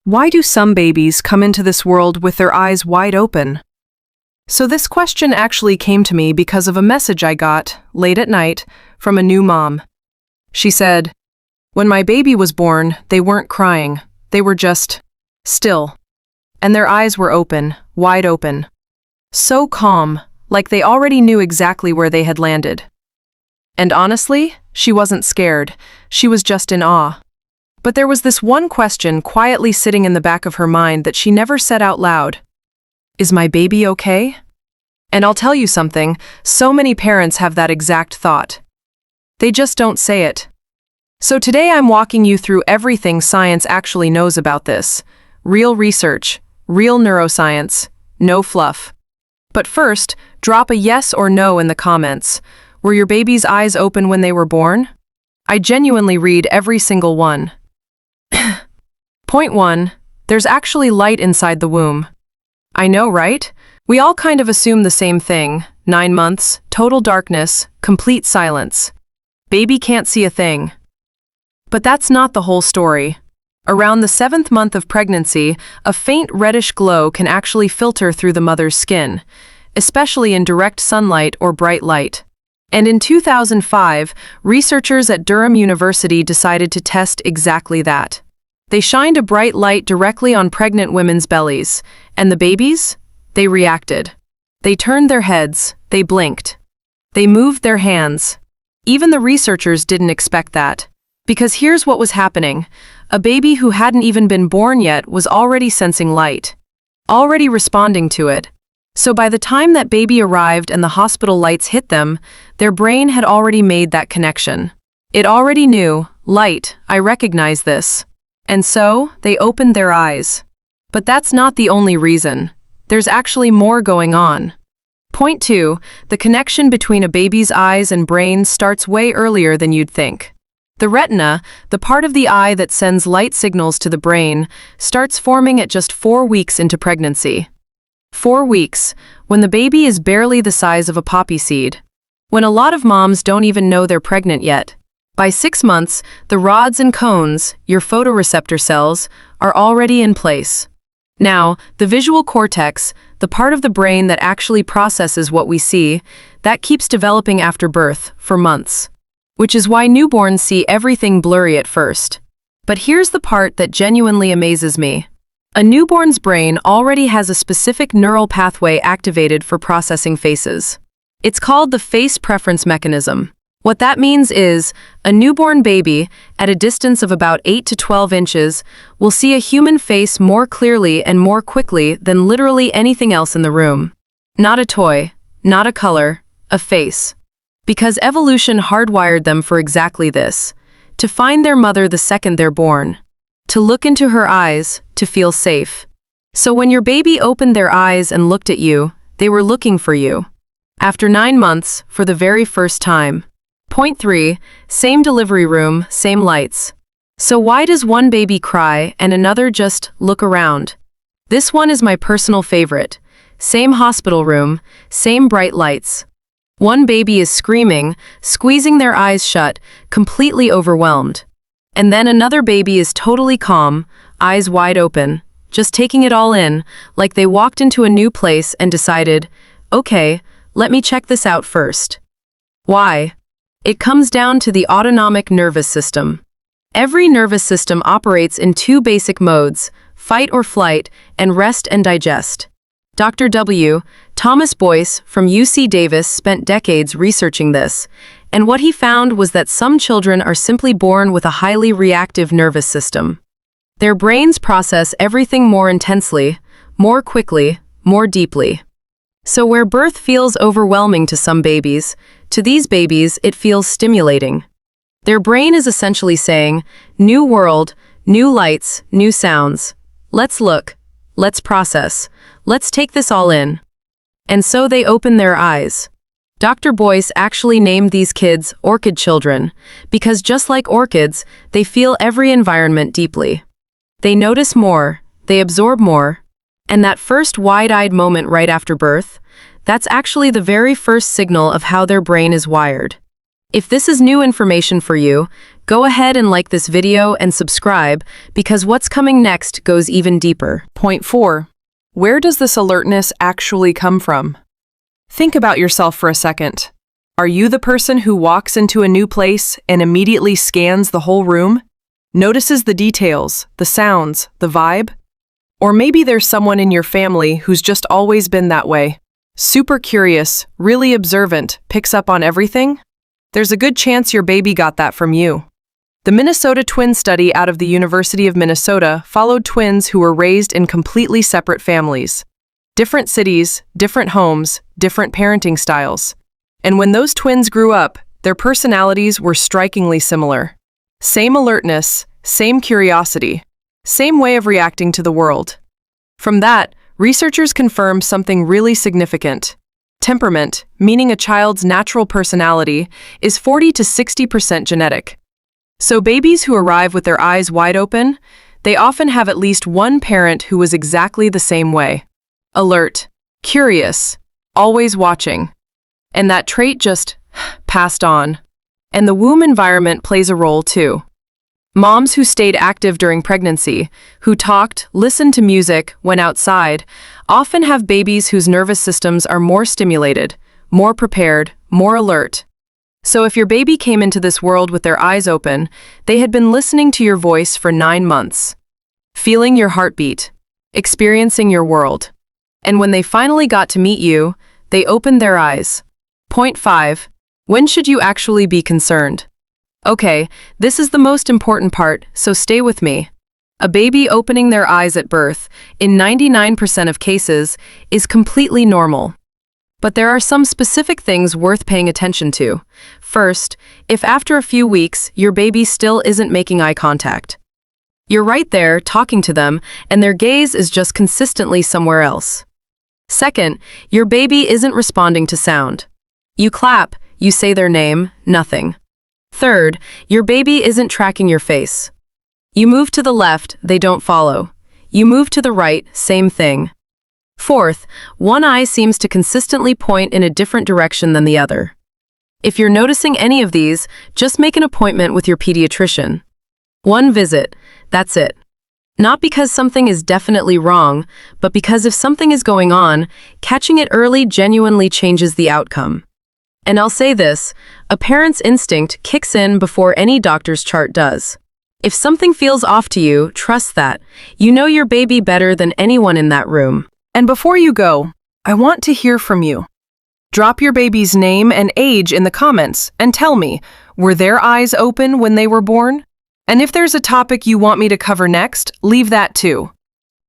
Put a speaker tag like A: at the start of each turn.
A: Why do some babies come into this world with their eyes wide open? So this question actually came to me because of a message I got, late at night, from a new mom. She said, "When my baby was born, they weren't crying, they were just still. And their eyes were open, wide open. So calm, like they already knew exactly where they had landed." And honestly, she wasn't scared, she was just in awe. But there was this one question quietly sitting in the back of her mind that she never said out loud. Is my baby okay? And I'll tell you something, so many parents have that exact thought. They just don't say it. So today I'm walking you through everything science actually knows about this. Real research, real neuroscience, no fluff. But first, drop a yes or no in the comments. Were your baby's eyes open when they were born? I genuinely read every single one. Point 1. There's actually light inside the womb. I know, right? We all kind of assume the same thing. 9 months, total darkness, complete silence. Baby can't see a thing. But that's not the whole story. Around the 7th month of pregnancy, a faint reddish glow can actually filter through the mother's skin, especially in direct sunlight or bright light. And in 2005, researchers at Durham University decided to test exactly that. They shined a bright light directly on pregnant women's bellies, and the babies? They reacted. They turned their heads, they blinked. They moved their hands. Even the researchers didn't expect that. Because here's what was happening. A baby who hadn't even been born yet was already sensing light. Already responding to it. So by the time that baby arrived and the hospital lights hit them, their brain had already made that connection. It already knew, light, I recognize this. And so, they opened their eyes. But that's not the only reason. There's actually more going on. Point 2, the connection between a baby's eyes and brain starts way earlier than you'd think. The retina, the part of the eye that sends light signals to the brain, starts forming at just 4 weeks into pregnancy. 4 weeks, when the baby is barely the size of a poppy seed. When a lot of moms don't even know they're pregnant yet. By 6 months, the rods and cones, your photoreceptor cells, are already in place. Now, the visual cortex, the part of the brain that actually processes what we see, that keeps developing after birth, for months. Which is why newborns see everything blurry at first. But here's the part that genuinely amazes me. A newborn's brain already has a specific neural pathway activated for processing faces. It's called the face preference mechanism. What that means is, a newborn baby, at a distance of about 8 to 12 inches, will see a human face more clearly and more quickly than literally anything else in the room. Not a toy, not a color, a face. Because evolution hardwired them for exactly this. To find their mother the second they're born. To look into her eyes, to feel safe. So when your baby opened their eyes and looked at you, they were looking for you. After 9 months, for the very first time. Point 3, same delivery room, same lights. So why does one baby cry and another just look around? This one is my personal favorite. Same hospital room, same bright lights. One baby is screaming, squeezing their eyes shut, completely overwhelmed. And then another baby is totally calm, eyes wide open, just taking it all in, like they walked into a new place and decided, okay, let me check this out first. Why? It comes down to the autonomic nervous system. Every nervous system operates in 2 basic modes, fight or flight, and rest and digest. Dr. W. Thomas Boyce from UC Davis spent decades researching this, and what he found was that some children are simply born with a highly reactive nervous system. Their brains process everything more intensely, more quickly, more deeply. So where birth feels overwhelming to some babies, to these babies it feels stimulating. Their brain is essentially saying, new world, new lights, new sounds. Let's look, let's process, let's take this all in. And so they open their eyes. Dr. Boyce actually named these kids orchid children, because just like orchids, they feel every environment deeply. They notice more, they absorb more. And that first wide-eyed moment right after birth, that's actually the very first signal of how their brain is wired. If this is new information for you, go ahead and like this video and subscribe because what's coming next goes even deeper. Point 4. Where does this alertness actually come from? Think about yourself for a second. Are you the person who walks into a new place and immediately scans the whole room? Notices the details, the sounds, the vibe? Or maybe there's someone in your family who's just always been that way. Super curious, really observant, picks up on everything? There's a good chance your baby got that from you. The Minnesota twin study out of the University of Minnesota followed twins who were raised in completely separate families. Different cities, different homes, different parenting styles. And when those twins grew up, their personalities were strikingly similar. Same alertness, same curiosity, same way of reacting to the world. From that, researchers confirmed something really significant. Temperament, meaning a child's natural personality, is 40 to 60% genetic. So babies who arrive with their eyes wide open, they often have at least one parent who was exactly the same way. Alert, curious, always watching. And that trait just passed on. And the womb environment plays a role too. Moms who stayed active during pregnancy, who talked, listened to music, went outside, often have babies whose nervous systems are more stimulated, more prepared, more alert. So if your baby came into this world with their eyes open, they had been listening to your voice for 9 months, feeling your heartbeat, experiencing your world. And when they finally got to meet you, they opened their eyes. Point 5. When should you actually be concerned? Okay, this is the most important part, so stay with me. A baby opening their eyes at birth, in 99% of cases, is completely normal. But there are some specific things worth paying attention to. First, if after a few weeks your baby still isn't making eye contact. You're right there talking to them, and their gaze is just consistently somewhere else. Second, your baby isn't responding to sound. You clap, you say their name, nothing. Third, your baby isn't tracking your face. You move to the left, they don't follow. You move to the right, same thing. Fourth, one eye seems to consistently point in a different direction than the other. If you're noticing any of these, just make an appointment with your pediatrician. One visit, that's it. Not because something is definitely wrong, but because if something is going on, catching it early genuinely changes the outcome. And I'll say this, a parent's instinct kicks in before any doctor's chart does. If something feels off to you, trust that. You know your baby better than anyone in that room. And before you go, I want to hear from you. Drop your baby's name and age in the comments and tell me, were their eyes open when they were born? And if there's a topic you want me to cover next, leave that too.